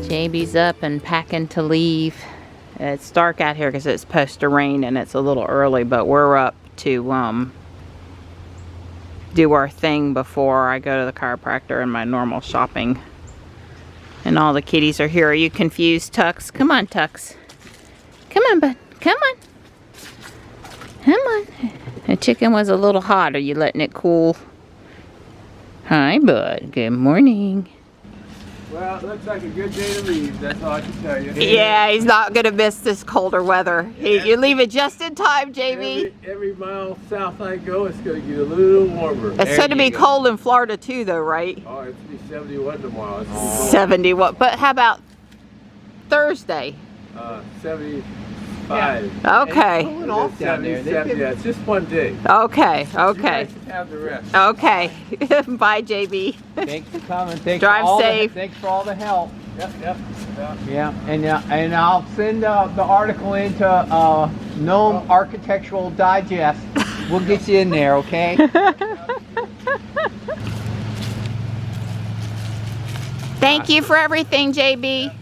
JB's up and packing to leave. It's dark out here because it's supposed to rain and it's a little early, but we're up to do our thing before I go to the chiropractor and my normal shopping. And all the kitties are here. Are you confused, Tux? Come on, Tux. Come on, bud. Come on. Come on. The chicken was a little hot. Are you letting it cool? Hi, bud. Good morning. Well, it looks like a good day to leave. That's all I can tell you. Yeah, he's not going to miss this colder weather. You leave it just in time, JB. Every mile south I go, it's going to get a little warmer. It's going to be cold in Florida too, though, right? Oh, it's going to be 71 tomorrow. 71. But how about Thursday? 75. Okay. Cooling off down there. Yeah, it's just one day. Okay, okay. You guys should have the rest. Okay. Bye, JB. Thanks for coming. Thanks Drive for all safe. Thanks for all the help. Yep. Yeah, and I'll send the article into Gnome Architectural Digest. We'll get you in there, okay? Thank you for everything, JB.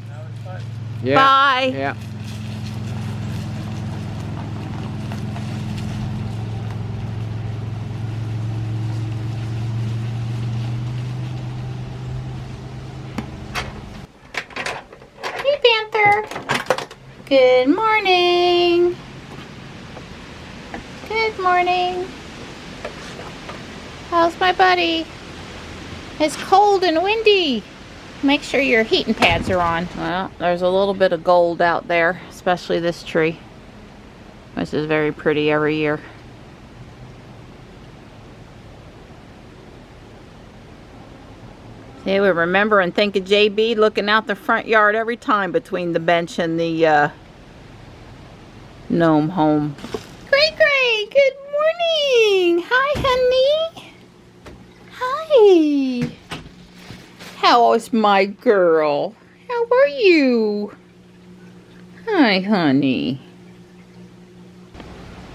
Yeah. Bye. Yeah. Hey, Panther. Good morning. Good morning. How's my buddy? It's cold and windy. Make sure your heating pads are on. Well, there's a little bit of gold out there, especially this tree. This is very pretty every year. See, we remember and think of JB looking out the front yard every time between the bench and the gnome home. Gray, good morning. Hi, honey. Hi. How's my girl? How are you? Hi, honey.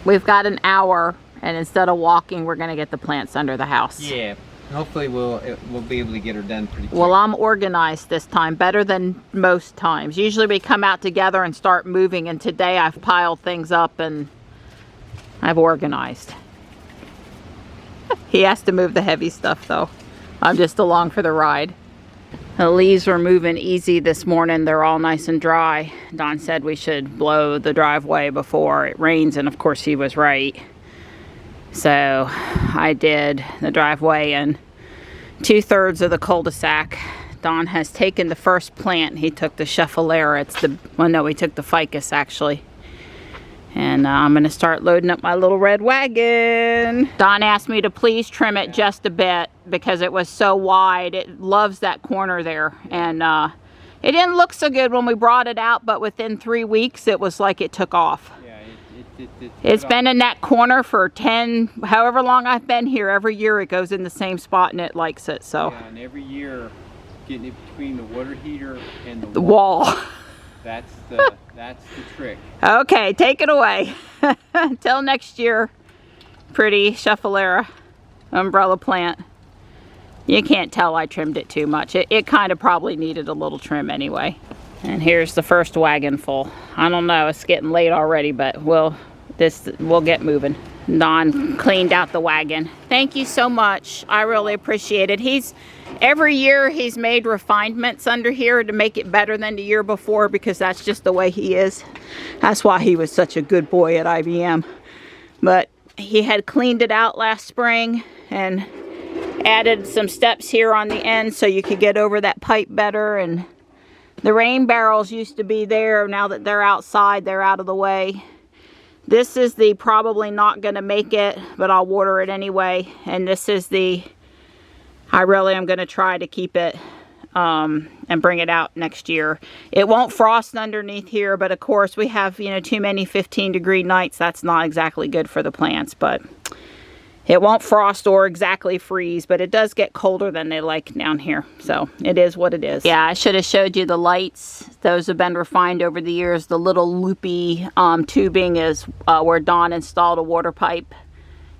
We've got an hour, and instead of walking, we're going to get the plants under the house. Yeah. Hopefully we'll be able to get her done pretty quick. Well, I'm organized this time, better than most times. Usually we come out together and start moving, and today I've piled things up and I've organized. He has to move the heavy stuff, though. I'm just along for the ride. The leaves were moving easy this morning. They're all nice and dry. Don said we should blow the driveway before it rains, and of course he was right. So I did the driveway and 2/3 of the cul-de-sac. Don has taken the first plant. He took the Schefflera. He took the ficus actually. And I'm going to start loading up my little red wagon. Don asked me to please trim it just a bit because it was so wide. It loves that corner there. And it didn't look so good when we brought it out, but within 3 weeks it was like it took off. Yeah, It's been in that corner for however long I've been here. Every year it goes in the same spot and it likes it. So. Yeah, and every year getting it between the water heater and the wall. That's the trick. Okay, take it away. Until next year. Pretty Schefflera umbrella plant. You can't tell I trimmed it too much. It kind of probably needed a little trim anyway. And here's the first wagon full. I don't know, it's getting late already, but we'll get moving. Don cleaned out the wagon. Thank you so much. I really appreciate it. Every year he's made refinements under here to make it better than the year before because that's just the way he is. That's why he was such a good boy at IBM. But he had cleaned it out last spring and added some steps here on the end so you could get over that pipe better. And the rain barrels used to be there. Now that they're outside, they're out of the way. This is the probably not going to make it, but I'll water it anyway. And this is I really am going to try to keep it and bring it out next year. It won't frost underneath here, but of course we have, too many 15-degree nights. That's not exactly good for the plants, but it won't frost or exactly freeze, but it does get colder than they like down here. So it is what it is. Yeah, I should have showed you the lights. Those have been refined over the years. The little loopy tubing is where Don installed a water pipe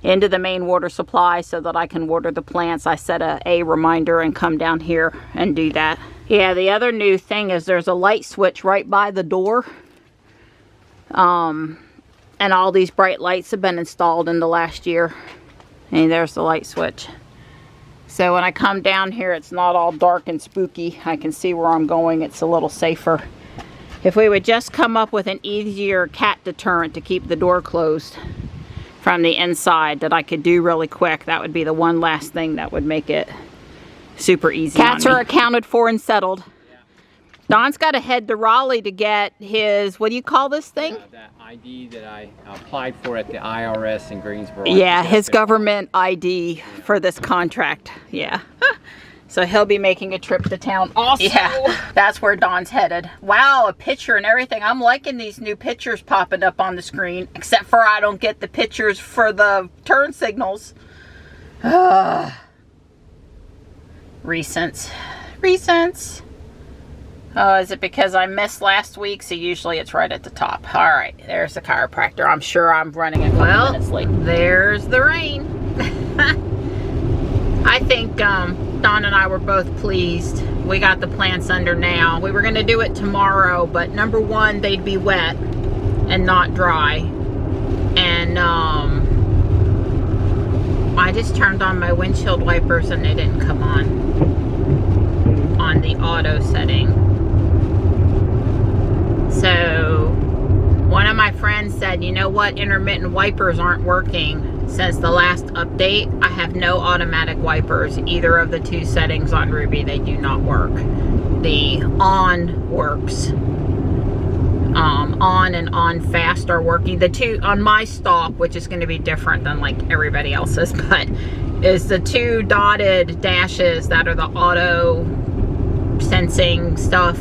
into the main water supply so that I can water the plants. I set a reminder and come down here and do that. Yeah, the other new thing is there's a light switch right by the door. And all these bright lights have been installed in the last year. And there's the light switch. So when I come down here, it's not all dark and spooky. I can see where I'm going. It's a little safer. If we would just come up with an easier cat deterrent to keep the door closed from the inside that I could do really quick, that would be the one last thing that would make it super easy. Cats are accounted for and settled. Yeah. Don's got to head to Raleigh to get his, what do you call this thing? That ID that I applied for at the IRS in Greensboro. Yeah, his government ID for this contract. Yeah. So he'll be making a trip to town also. Yeah, that's where Don's headed. Wow, a picture and everything. I'm liking these new pictures popping up on the screen, except for I don't get the pictures for the turn signals. Recents. Oh, is it because I missed last week? So usually it's right at the top. All right, there's the chiropractor. I'm sure I'm running a couple minutes late. There's the rain. I think Don and I were both pleased. We got the plants under now. We were going to do it tomorrow, but number one, they'd be wet and not dry. And I just turned on my windshield wipers and they didn't come on the auto setting. So one of my friends said, you know what, intermittent wipers aren't working. Since the last update, I have no automatic wipers. Either of the two settings on Ruby, they do not work. The on works. On and on fast are working. The two on my stalk, which is going to be different than like everybody else's, but is the two dotted dashes that are the auto sensing stuff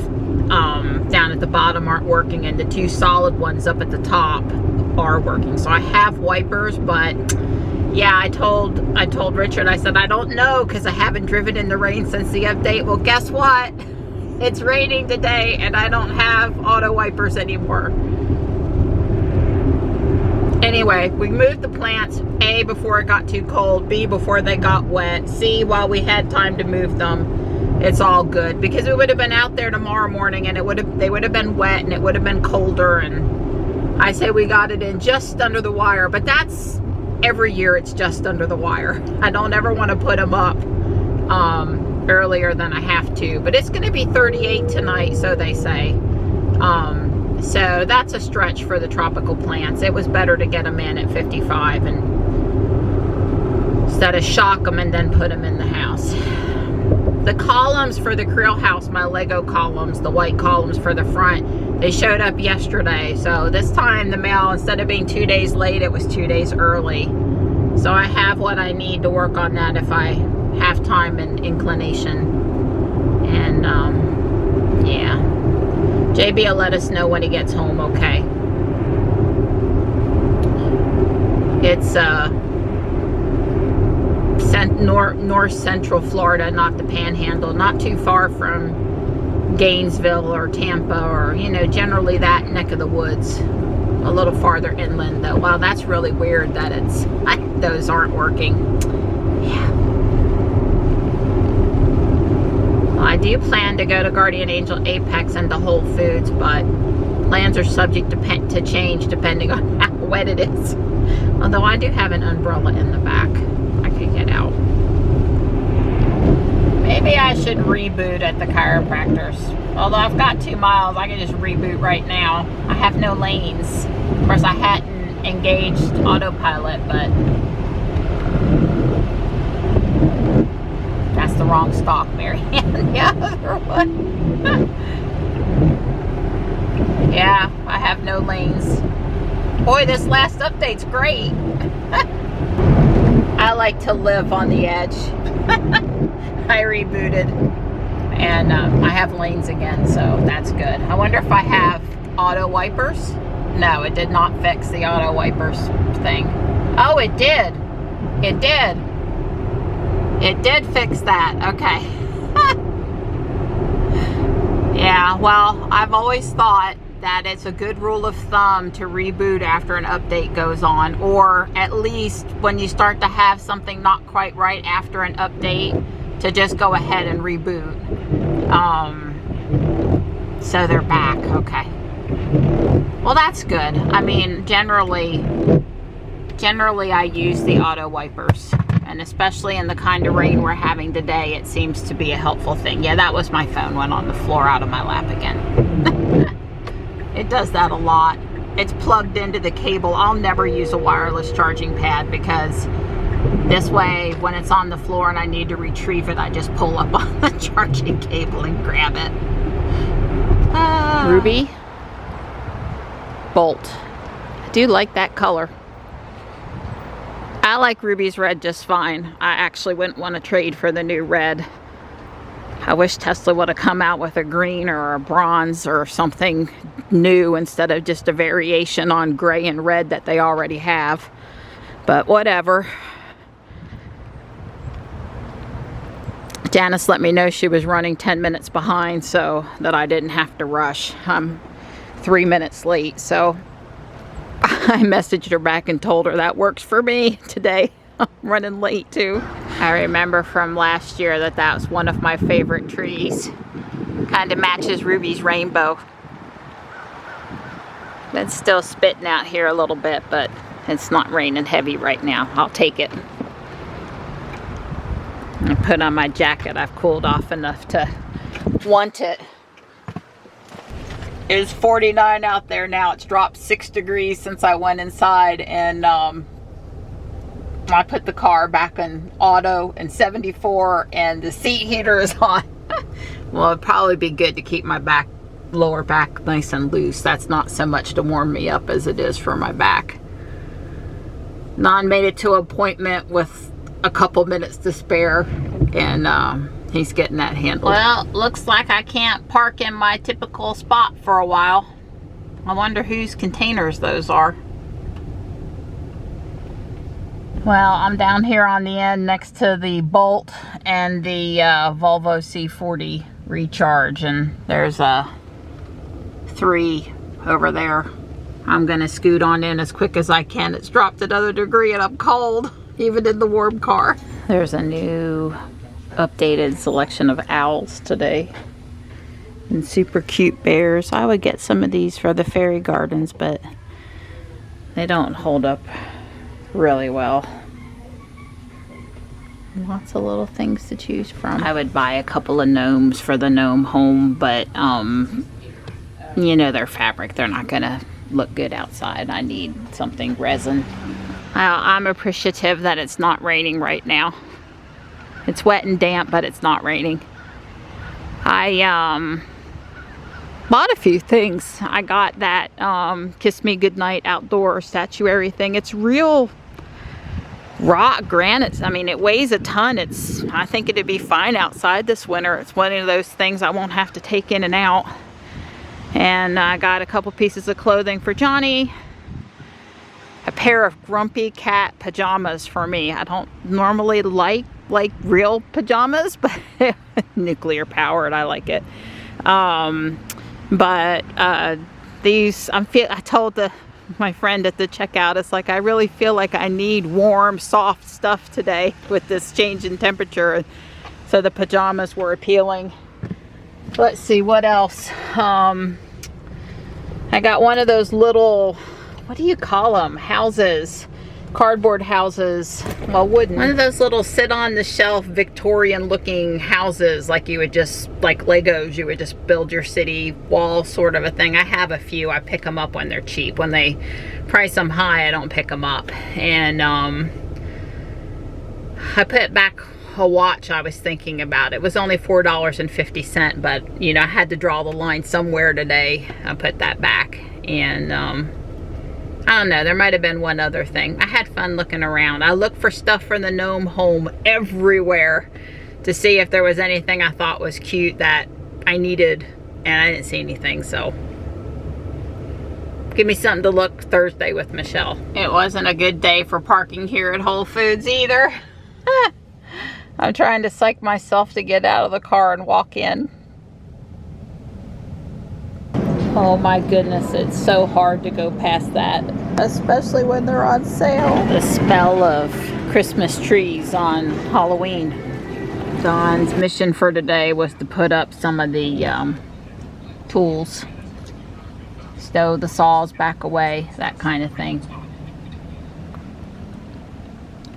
down at the bottom aren't working, and the two solid ones up at the top are working. So I have wipers, but yeah, I told Richard, I said, I don't know because I haven't driven in the rain since the update. Well, guess what? It's raining today and I don't have auto wipers anymore. Anyway, we moved the plants, A, before it got too cold, B, before they got wet, C, while we had time to move them. It's all good because we would have been out there tomorrow morning and they would have been wet and it would have been colder, and I say we got it in just under the wire, but that's every year. It's just under the wire. I don't ever want to put them up earlier than I have to, but it's going to be 38 tonight, so they say. So that's a stretch for the tropical plants. It was better to get them in at 55 and instead of shock them and then put them in the house. The columns for the Creel house, my Lego columns, the white columns for the front, they showed up yesterday. So this time the mail, instead of being 2 days late, it was 2 days early. So I have what I need to work on that if I have time and inclination. And yeah, JB will let us know when he gets home, okay? It's north central Florida, not the Panhandle, not too far from Gainesville or Tampa, or, you know, generally that neck of the woods. A little farther inland though. Wow, that's really weird that those aren't working. Yeah. Well, I do plan to go to Guardian Angel Apex and to Whole Foods, but plans are subject to change depending on how wet it is. Although I do have an umbrella in the back. I could get out. Maybe I should reboot at the chiropractors. Although I've got 2 miles, I can just reboot right now. I have no lanes. Of course, I hadn't engaged autopilot, but that's the wrong stock, Mary Ann. The other one. Yeah, I have no lanes. Boy, this last update's great. I like to live on the edge. I rebooted and I have lanes again, so that's good. I wonder if I have auto wipers. No, it did not fix the auto wipers thing. Oh, it did. It did. It did fix that. Okay. Yeah, well, I've always thought that it's a good rule of thumb to reboot after an update goes on, or at least when you start to have something not quite right after an update, to just go ahead and reboot. So they're back. Okay. Well, that's good. I mean, generally I use the auto wipers, and especially in the kind of rain we're having today, it seems to be a helpful thing. Yeah, that was my phone went on the floor out of my lap again. It does that a lot. It's plugged into the cable. I'll never use a wireless charging pad, because this way, when it's on the floor and I need to retrieve it, I just pull up on the charging cable and grab it. Ruby Bolt. I do like that color. I like Ruby's red just fine. I actually wouldn't want to trade for the new red. I wish Tesla would have come out with a green or a bronze or something new instead of just a variation on gray and red that they already have. But whatever. Janice let me know she was running 10 minutes behind so that I didn't have to rush. I'm 3 minutes late, so I messaged her back and told her that works for me today. I'm running late too. I remember from last year that was one of my favorite trees. Kind of matches Ruby's rainbow. It's still spitting out here a little bit, but it's not raining heavy right now. I'll take it. I put on my jacket. I've cooled off enough to want it. It was 49 out there now. It's dropped 6 degrees since I went inside, and I put the car back in auto in 74, and the seat heater is on. Well, it'd probably be good to keep my lower back nice and loose. That's not so much to warm me up as it is for my back. Non made it to an appointment with a couple minutes to spare, and he's getting that handled. Well, looks like I can't park in my typical spot for a while. I wonder whose containers those are. Well, I'm down here on the end next to the Bolt and the Volvo C40 Recharge, and there's 3 over there. I'm gonna scoot on in as quick as I can. It's dropped another degree and I'm cold, even in the warm car. There's a new updated selection of owls today, and super cute bears. I would get some of these for the fairy gardens, but they don't hold up really well. Lots of little things to choose from. I would buy a couple of gnomes for the gnome home, but you know, they're fabric. They're not gonna look good outside. I need something resin. I'm appreciative that it's not raining right now. It's wet and damp, but it's not raining. I bought a few things. I got that Kiss Me Goodnight outdoor statuary thing. It's real rock granite. I mean, it weighs a ton. I think it'd be fine outside this winter. It's one of those things I won't have to take in and out. And I got a couple pieces of clothing for Johnny. A pair of grumpy cat pajamas for me. I don't normally like real pajamas, but nuclear powered, I like it. These, I told my friend at the checkout, it's like, I really feel like I need warm, soft stuff today with this change in temperature. So the pajamas were appealing. Let's see, what else? I got one of those little, what do you call them? Houses. Cardboard houses. Well, wooden. One of those little sit on the shelf Victorian looking houses, like you would just, like Legos, you would just build your city wall sort of a thing. I have a few. I pick them up when they're cheap. When they price them high, I don't pick them up. And I put back a watch I was thinking about. It was only $4.50, but you know, I had to draw the line somewhere today. I put that back, and I don't know, there might have been one other thing. I had fun looking around. I looked for stuff for the gnome home everywhere to see if there was anything I thought was cute that I needed, and I didn't see anything. So give me something to look Thursday with Michelle. It wasn't a good day for parking here at Whole Foods either. I'm trying to psych myself to get out of the car and walk in. Oh my goodness, it's so hard to go past that, especially when they're on sale. The smell of Christmas trees on Halloween. Don's mission for today was to put up some of the tools. Stow the saws back away, that kind of thing.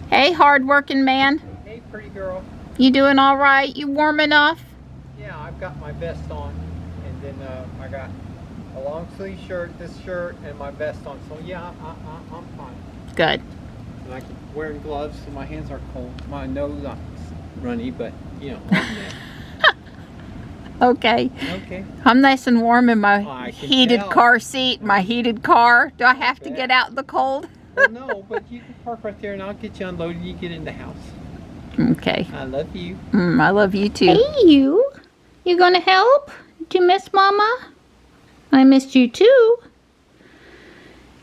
Hey, hard-working man. Hey, pretty girl. You doing all right? You warm enough? Yeah, I've got my vest on, and then I got a long sleeve shirt, this shirt, and my vest on. So yeah, I'm fine. Good. And I'm wearing gloves, so my hands are cold. My nose is runny, but you know. Okay. Okay. I'm nice and warm in my I can heated tell. car seat, my heated car. Do I have to bet. get out in the cold? Well, no, but you can park right there, and I'll get you unloaded. And you get in the house. Okay. I love you. I love you too. Hey, you. You gonna help? Did you miss Mama? I missed you too.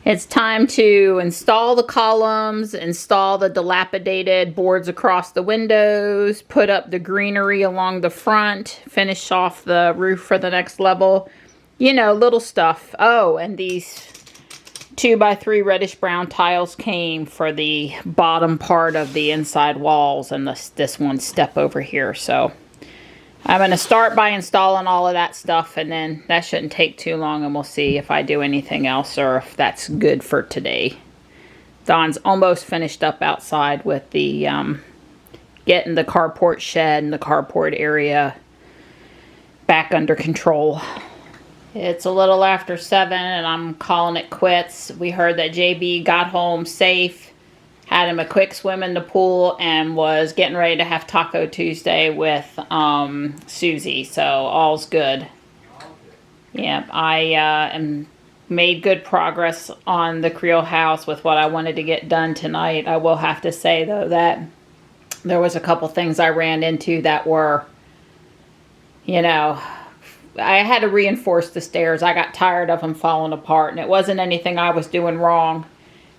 It's time to install the columns, install the dilapidated boards across the windows, put up the greenery along the front, finish off the roof for the next level. You know, little stuff. Oh, and these 2x3 reddish brown tiles came for the bottom part of the inside walls, and this one step over here. So I'm going to start by installing all of that stuff, and then that shouldn't take too long, and we'll see if I do anything else or if that's good for today. Don's almost finished up outside with the getting the carport shed and the carport area back under control. It's a little after 7 and I'm calling it quits. We heard that JB got home safe, had him a quick swim in the pool, and was getting ready to have Taco Tuesday with Susie. So all's good. Yeah, I made good progress on the Creole house with what I wanted to get done tonight. I will have to say though that there was a couple things I ran into that were, you know, I had to reinforce the stairs. I got tired of them falling apart, and it wasn't anything I was doing wrong.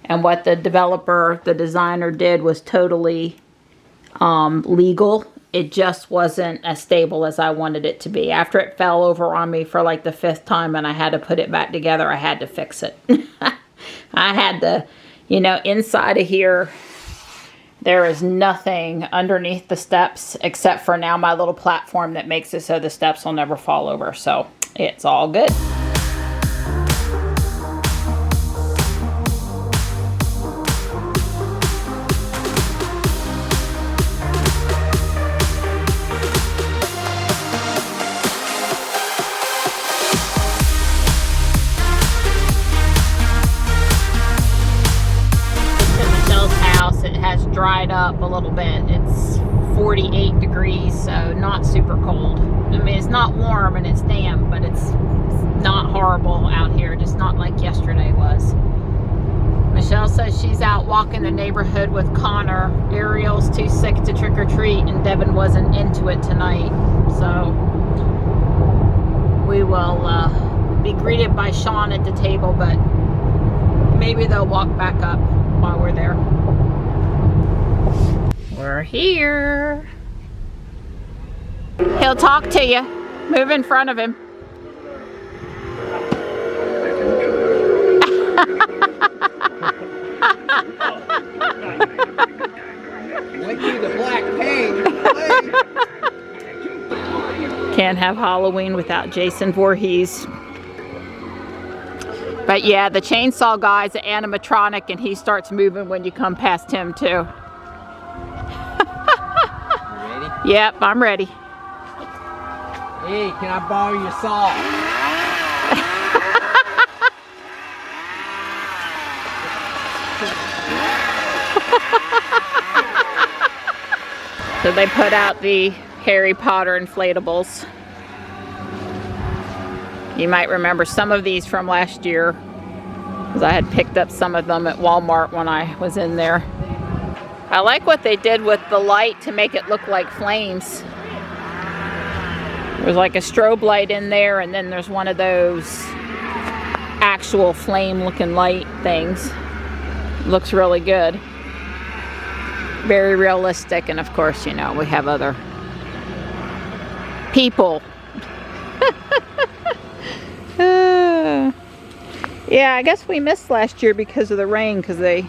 And what the developer, the designer did was totally legal. It just wasn't as stable as I wanted it to be. After it fell over on me for like the 5th time and I had to put it back together, I had to fix it. I had to, you know, inside of here, there is nothing underneath the steps except for now my little platform that makes it so the steps will never fall over. So it's all good. Dried up a little bit. It's 48 degrees, so not super cold. I mean, it's not warm and it's damp, but it's not horrible out here, just not like yesterday was. Michelle says she's out walking the neighborhood with Connor. Ariel's too sick to trick or treat, and Devin wasn't into it tonight, so we will be greeted by Sean at the table, but maybe they'll walk back up while we're there. We're here. He'll talk to you. Move in front of him. Went through the black paint. Can't have Halloween without Jason Voorhees. But yeah, the chainsaw guy's an animatronic, and he starts moving when you come past him too. Yep, I'm ready. Hey, can I borrow your saw? So they put out the Harry Potter inflatables. You might remember some of these from last year, because I had picked up some of them at Walmart when I was in there. I like what they did with the light to make it look like flames. There's like a strobe light in there, and then there's one of those actual flame looking light things. Looks really good. Very realistic, and of course, you know, we have other people. Yeah, I guess we missed last year because of the rain, because they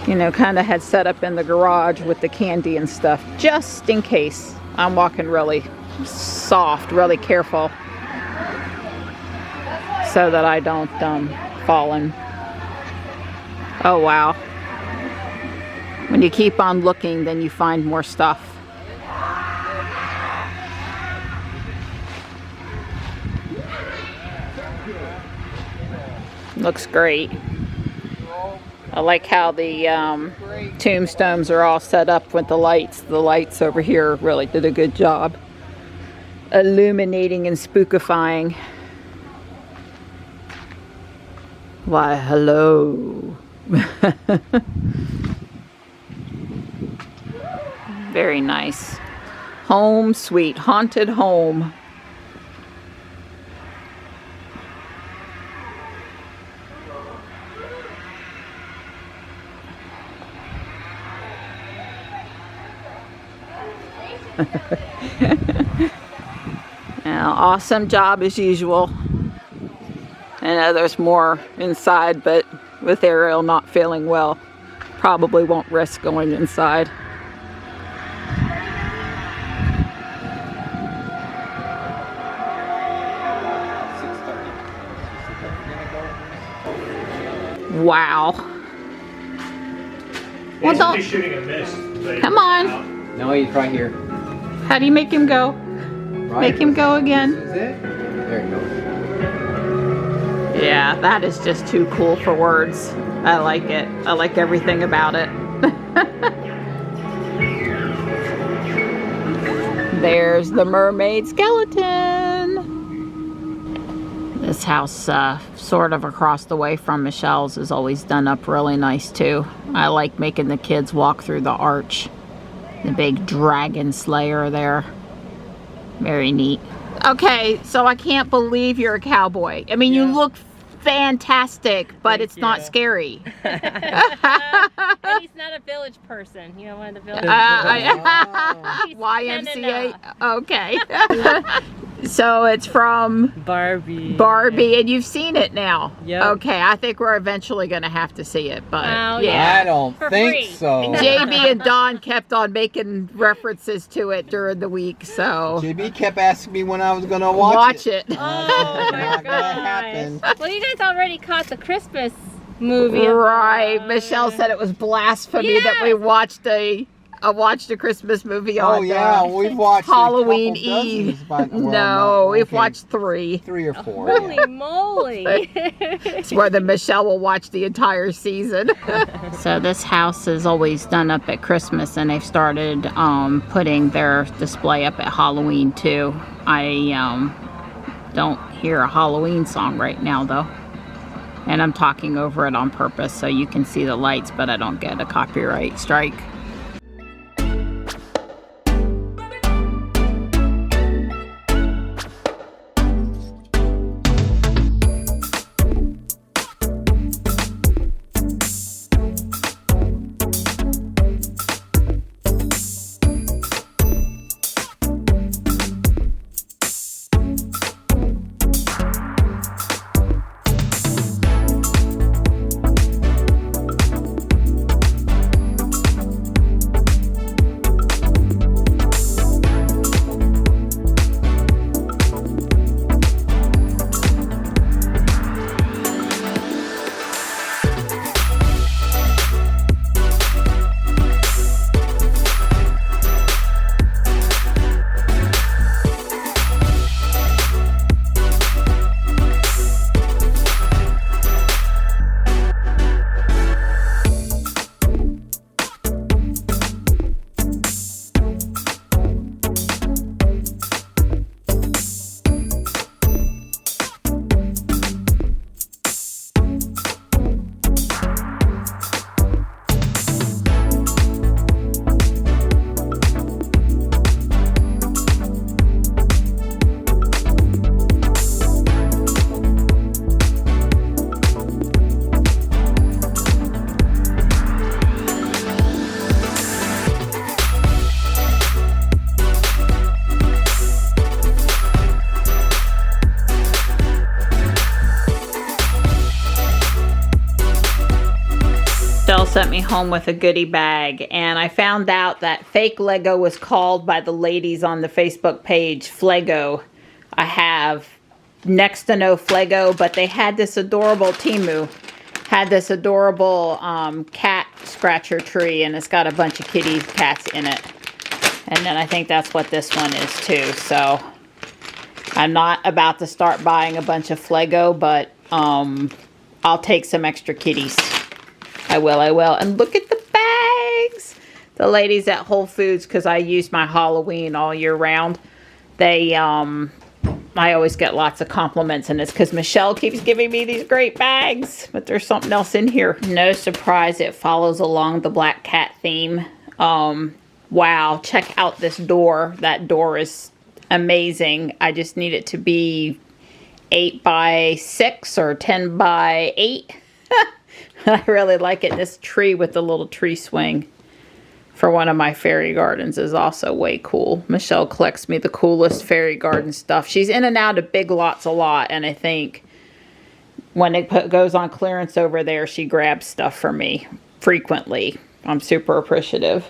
you know, kind of had set up in the garage with the candy and stuff, just in case. I'm walking really soft, really careful, so that I don't fall in. Oh wow. When you keep on looking, then you find more stuff. Looks great. I like how the tombstones are all set up with the lights. The lights over here really did a good job illuminating and spookifying. Why, hello. Very nice. Home sweet, haunted home. Now, awesome job as usual. I know there's more inside, but with Ariel not feeling well, probably won't risk going inside. Wow. Well, don't... shooting a miss. Come on. No, he's right here. How do you make him go? Right. Make him go again. This is it? There he goes. Yeah, that is just too cool for words. I like it. I like everything about it. There's the mermaid skeleton. This house, sort of across the way from Michelle's, is always done up really nice too. I like making the kids walk through the arch. The big dragon slayer there. Very neat. Okay, so I can't believe you're a cowboy. I mean, you look fantastic, but it's not scary. And he's not a village person. You know, one of the village YMCA. Okay. So it's from Barbie, and you've seen it now. Yeah. Okay, I think we're eventually going to have to see it, but Oh, yeah. I don't For think free. so. JB and Don kept on making references to it during the week, so JB kept asking me when I was gonna watch it. Oh my Not gonna happen. gosh. Well, you guys already caught the Christmas movie. right. Michelle said it was blasphemy that we watched a Christmas movie on Oh yeah, we've watched Halloween a couple Eve. dozens, but, well, No, we've okay, watched 3. 3 or 4. Holy Yeah. moly. It's where the Michelle will watch the entire season. So this house is always done up at Christmas, and they've started putting their display up at Halloween too. I don't hear a Halloween song right now though, and I'm talking over it on purpose so you can see the lights, but I don't get a copyright strike. sent me home with a goodie bag, and I found out that fake Lego was called by the ladies on the Facebook page Flego. I have next to no Flego, but they had this adorable Temu, had this adorable cat scratcher tree, and it's got a bunch of kitty cats in it. And then I think that's what this one is too. So I'm not about to start buying a bunch of Flego, but I'll take some extra kitties. I will. And look at the bags. The ladies at Whole Foods, because I use my Halloween all year round, they, I always get lots of compliments, and it's because Michelle keeps giving me these great bags, but there's something else in here. No surprise, it follows along the black cat theme. Wow, check out this door. That door is amazing. I just need it to be 8 by 6 or 10 by 8. I really like it. This tree with the little tree swing for one of my fairy gardens is also way cool. Michelle collects me the coolest fairy garden stuff. She's in and out of Big Lots a lot, and I think when it goes on clearance over there, she grabs stuff for me frequently. I'm super appreciative.